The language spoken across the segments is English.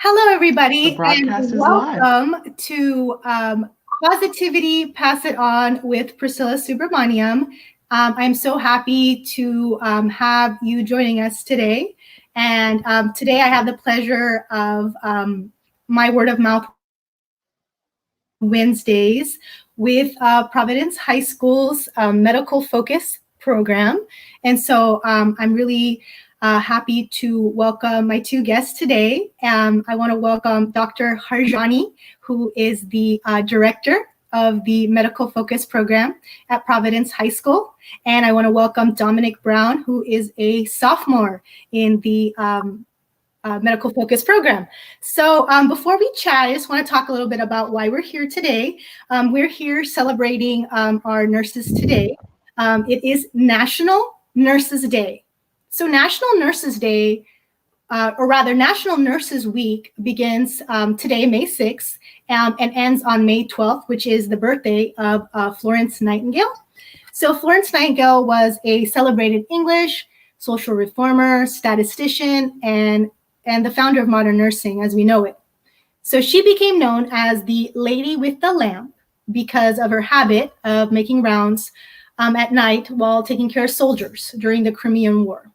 Hello, The everybody, and broadcast is live. welcome to Positivity Pass It On with Priscilla Subramaniam. I'm so happy to have you joining us today. And today I have the pleasure of my word of mouth Wednesdays with Providence High School's medical focus program. And so I'm really happy to welcome my two guests today. I want to welcome Dr. Harjani, who is the director of the medical focus program at Providence High School. And I want to welcome Dominic Brown, who is a sophomore in the medical focus program. So before we chat, I just want to talk a little bit about why we're here today. We're here celebrating our nurses today. It is National Nurses Day. So National Nurses Day, or rather National Nurses Week, begins today, May 6th, and ends on May 12th, which is the birthday of Florence Nightingale. So Florence Nightingale was a celebrated English social reformer, statistician, and the founder of modern nursing as we know it. So she became known as the Lady with the Lamp because of her habit of making rounds at night while taking care of soldiers during the Crimean War.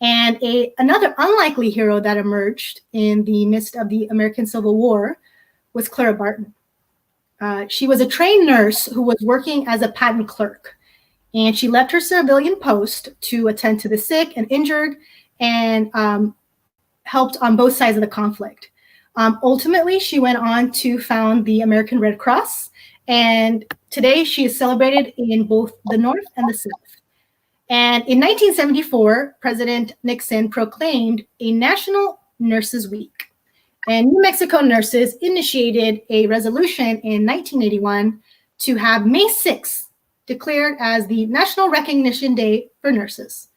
And another unlikely hero that emerged in the midst of the American Civil War was Clara Barton. She was a trained nurse who was working as a patent clerk. And she left her civilian post to attend to the sick and injured and helped on both sides of the conflict. Ultimately, she went on to found the American Red Cross. And today she is celebrated in both the North and the South. And in 1974, President Nixon proclaimed a National Nurses Week. And New Mexico nurses initiated a resolution in 1981 to have May 6th declared as the National Recognition Day for Nurses.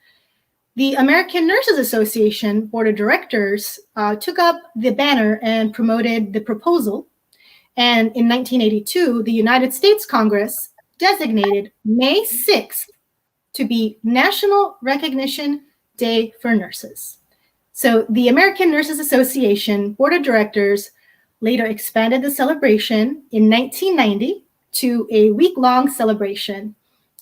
The American Nurses Association Board of Directors took up the banner and promoted the proposal. And in 1982, the United States Congress designated May 6th to be National Recognition Day for Nurses. So the American Nurses Association Board of Directors later expanded the celebration in 1990 to a week-long celebration,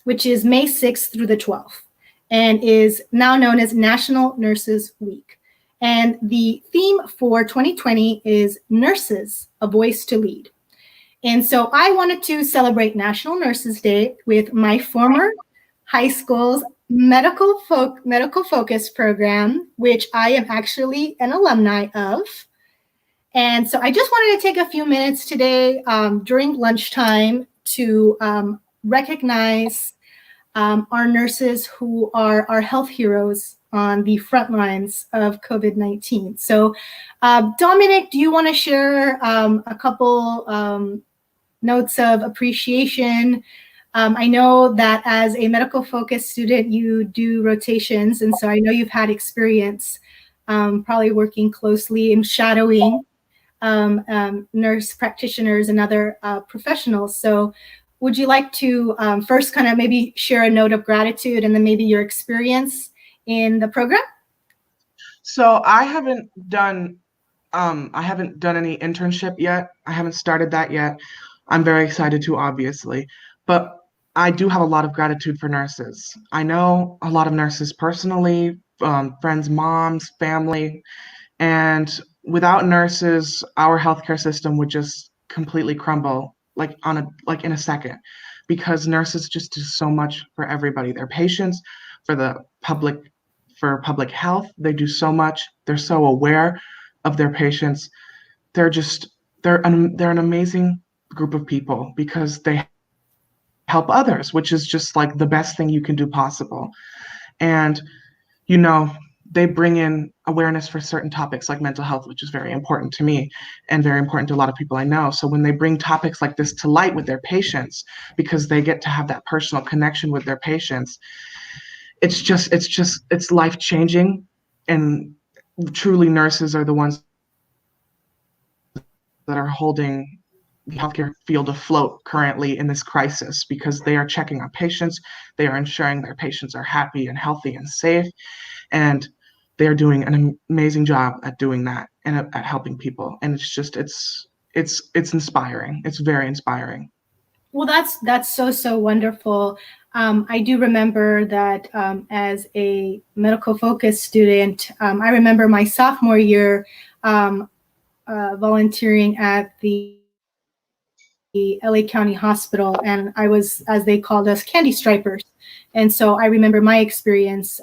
which is May 6th through the 12th, and is now known as National Nurses Week. And the theme for 2020 is Nurses, a Voice to Lead. And so I wanted to celebrate National Nurses Day with my former high school's medical focus program, which I am actually an alumni of. And so I just wanted to take a few minutes today during lunchtime to recognize our nurses who are our health heroes on the front lines of COVID-19. So Dominic, do you want to share a couple notes of appreciation? I know that as a medical focus student, you do rotations. And so I know you've had experience probably working closely and shadowing nurse practitioners and other professionals. So would you like to first kind of maybe share a note of gratitude and then maybe your experience in the program? So I haven't done any internship yet. I haven't started that yet. I'm very excited to, obviously, but I do have a lot of gratitude for nurses. I know a lot of nurses personally, friends, moms, family, and without nurses, our healthcare system would just completely crumble in a second, because nurses just do so much for everybody, their patients, for public health. They do so much. They're so aware of their patients. They're an amazing group of people because they help others, which is just like the best thing you can do possible. And they bring in awareness for certain topics like mental health, which is very important to me and very important to a lot of people I know. So when they bring topics like this to light with their patients, because they get to have that personal connection with their patients, it's life-changing. And truly, nurses are the ones that are holding the healthcare field afloat currently in this crisis, because they are checking on patients, they are ensuring their patients are happy and healthy and safe, and they're doing an amazing job at doing that and at helping people. And it's inspiring. It's very inspiring. Well, that's so wonderful. I do remember that as a medical focus student, I remember my sophomore year volunteering at the LA County Hospital, and I was, as they called us, candy stripers. And so I remember my experience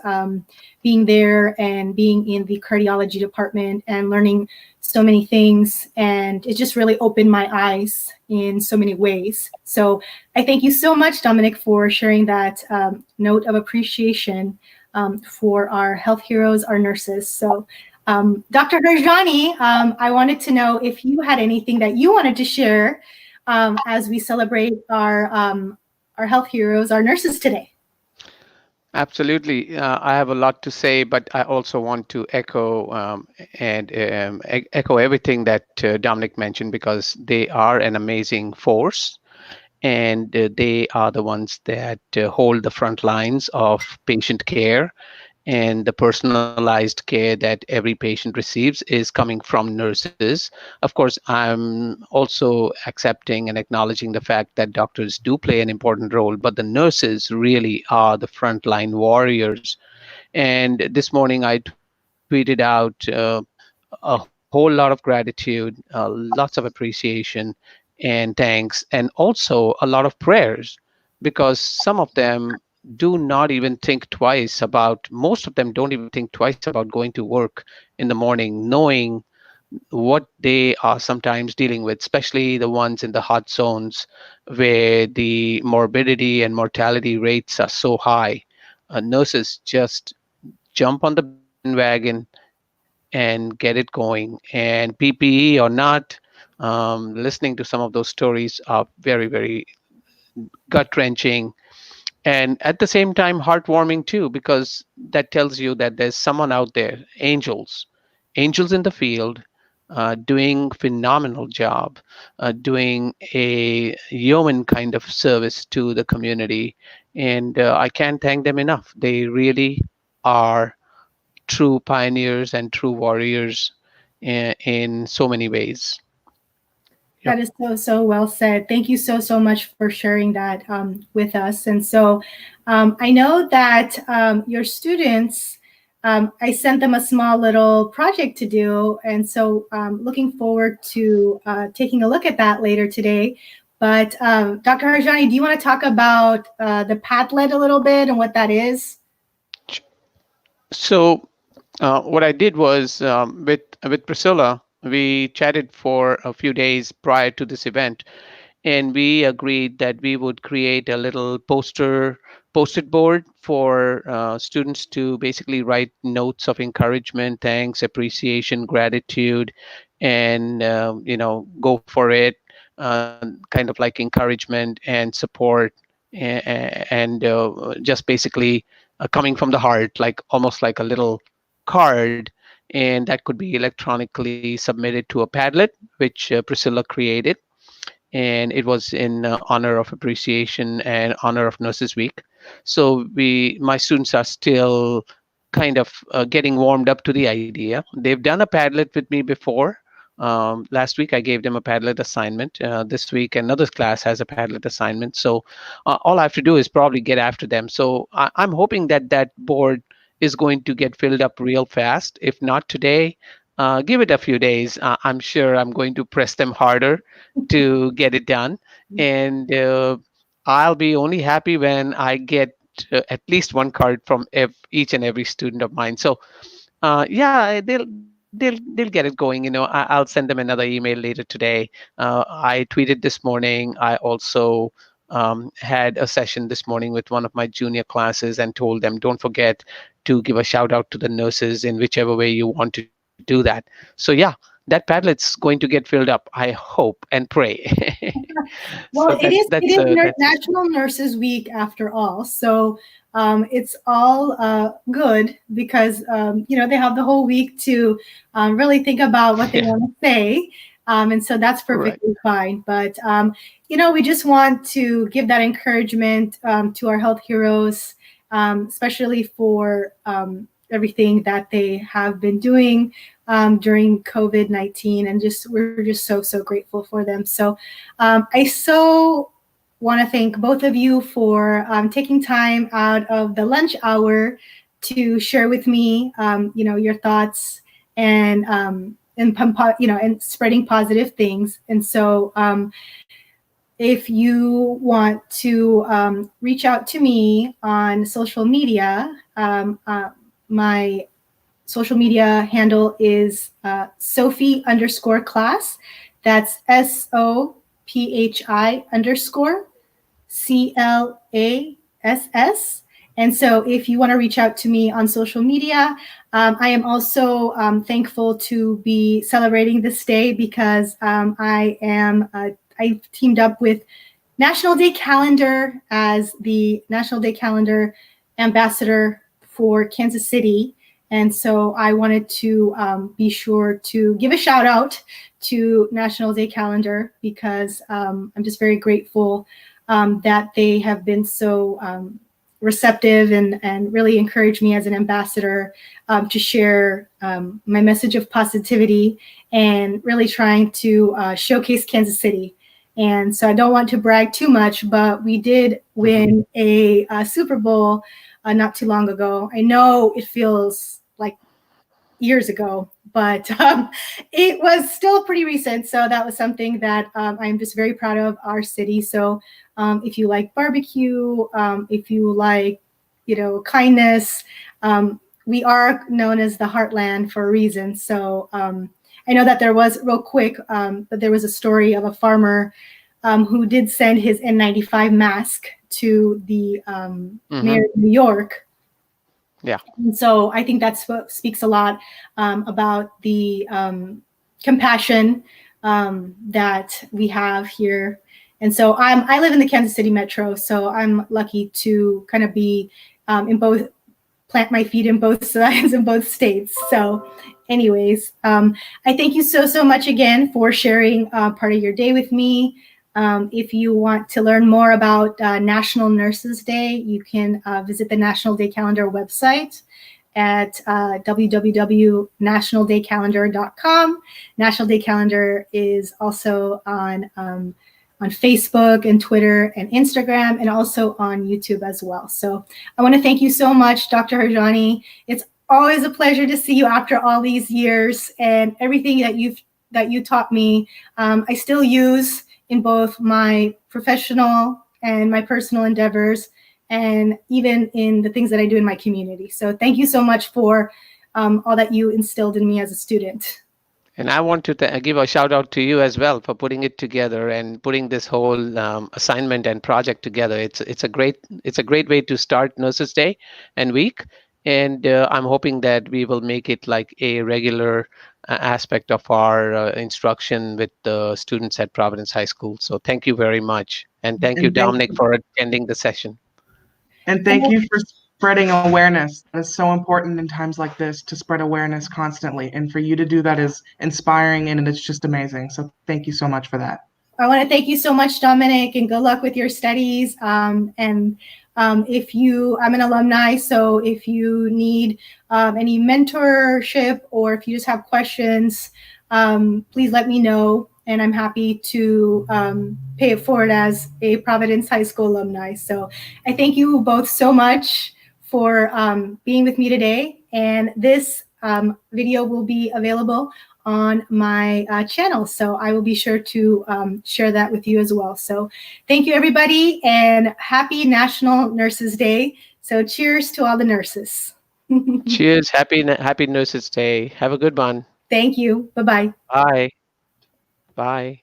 being there and being in the cardiology department and learning so many things. And it just really opened my eyes in so many ways. So I thank you so much, Dominic, for sharing that note of appreciation for our health heroes, our nurses. So Dr. Harjani, I wanted to know if you had anything that you wanted to share as we celebrate our health heroes, our nurses today. Absolutely. I have a lot to say, but I also want to echo echo everything that Dominic mentioned, because they are an amazing force, and they are the ones that hold the front lines of patient care, and the personalized care that every patient receives is coming from nurses. Of course, I'm also accepting and acknowledging the fact that doctors do play an important role, but the nurses really are the frontline warriors. And this morning I tweeted out a whole lot of gratitude, lots of appreciation and thanks, and also a lot of prayers, because some of them do not even think twice about, most of them don't even think twice about going to work in the morning, knowing what they are sometimes dealing with, especially the ones in the hot zones where the morbidity and mortality rates are so high. Nurses just jump on the bandwagon and get it going. And PPE or not, listening to some of those stories are very, very gut wrenching, and at the same time heartwarming too, because that tells you that there's someone out there, angels in the field, doing phenomenal job, doing a yeoman kind of service to the community, and I can't thank them enough. They really are true pioneers and true warriors in so many ways. That Yep. is so well said. Thank you so much for sharing that with us. And so I know that your students, I sent them a small little project to do. And so looking forward to taking a look at that later today. But Dr. Harjani, do you want to talk about the Pathled a little bit and what that is? So what I did was, with Priscilla, we chatted for a few days prior to this event, and we agreed that we would create a little post-it board for students to basically write notes of encouragement, thanks, appreciation, gratitude, and go for it, kind of like encouragement and support, and just basically coming from the heart, like almost like a little card, and that could be electronically submitted to a Padlet, which Priscilla created, and it was in honor of appreciation and honor of Nurses Week. So my students are still kind of getting warmed up to the idea. They've done a Padlet with me before. Last week I gave them a Padlet assignment. This week another class has a Padlet assignment. So all I have to do is probably get after them. So I'm hoping that that board is going to get filled up real fast. If not today, give it a few days. I'm sure I'm going to press them harder to get it done. And I'll be only happy when I get at least one card from each and every student of mine. So yeah, they'll get it going. I'll send them another email later today. I tweeted this morning. I also had a session this morning with one of my junior classes and told them, don't forget to give a shout out to the nurses in whichever way you want to do that. So yeah, that Padlet's going to get filled up, I hope and pray. So Well, it is that's National Nurses Week after all, so it's all good because they have the whole week to really think about what they yeah, want to say, and so that's right. perfectly fine. But we just want to give that encouragement to our health heroes, especially for everything that they have been doing during COVID-19, and we're just so grateful for them. So I so want to thank both of you for taking time out of the lunch hour to share with me, your thoughts and spreading positive things. And so if you want to reach out to me on social media, my social media handle is Sophie_class. That's SOPHI_CLASS. And so if you want to reach out to me on social media, I am also thankful to be celebrating this day because I teamed up with National Day Calendar as the National Day Calendar ambassador for Kansas City. And so I wanted to be sure to give a shout out to National Day Calendar because I'm just very grateful that they have been so receptive and really encouraged me as an ambassador to share my message of positivity and really trying to showcase Kansas City. And so I don't want to brag too much, but we did win a Super Bowl not too long ago. I know it feels like years ago, but it was still pretty recent. So that was something that I'm just very proud of our city. So if you like barbecue, if you like, kindness, we are known as the Heartland for a reason. So I know that there was but there was a story of a farmer who did send his N95 mask to the mayor of New York. Yeah. And so I think that's what speaks a lot about the compassion that we have here. And so I live in the Kansas City metro, so I'm lucky to kind of be plant my feet in both sides in both states. So anyways, I thank you so much again for sharing part of your day with me. If you want to learn more about National Nurses Day, you can visit the National Day Calendar website at www.nationaldaycalendar.com. National Day Calendar is also on Facebook and Twitter and Instagram, and also on YouTube as well. So I want to thank you so much, Dr. Harjani. It's always a pleasure to see you after all these years, and everything that you taught me, I still use in both my professional and my personal endeavors, and even in the things that I do in my community. So thank you so much for all that you instilled in me as a student. And I want to give a shout out to you as well for putting it together and putting this whole assignment and project together. It's a great way to start Nurses Day and week, and I'm hoping that we will make it like a regular aspect of our instruction with the students at Providence High School. So thank you very much, and thank you, Dominic, for attending the session. And thank you for spreading awareness. It's so important in times like this to spread awareness constantly. And for you to do that is inspiring, and it's just amazing. So thank you so much for that. I want to thank you so much, Dominic, and good luck with your studies. I'm an alumni, so if you need any mentorship or if you just have questions, please let me know. And I'm happy to pay it forward as a Providence High School alumni. So I thank you both so much for being with me today. And this video will be available on my channel. So I will be sure to share that with you as well. So thank you, everybody, and happy National Nurses Day. So cheers to all the nurses. Cheers. Happy Nurses Day. Have a good one. Thank you. Bye-bye. Bye. Bye.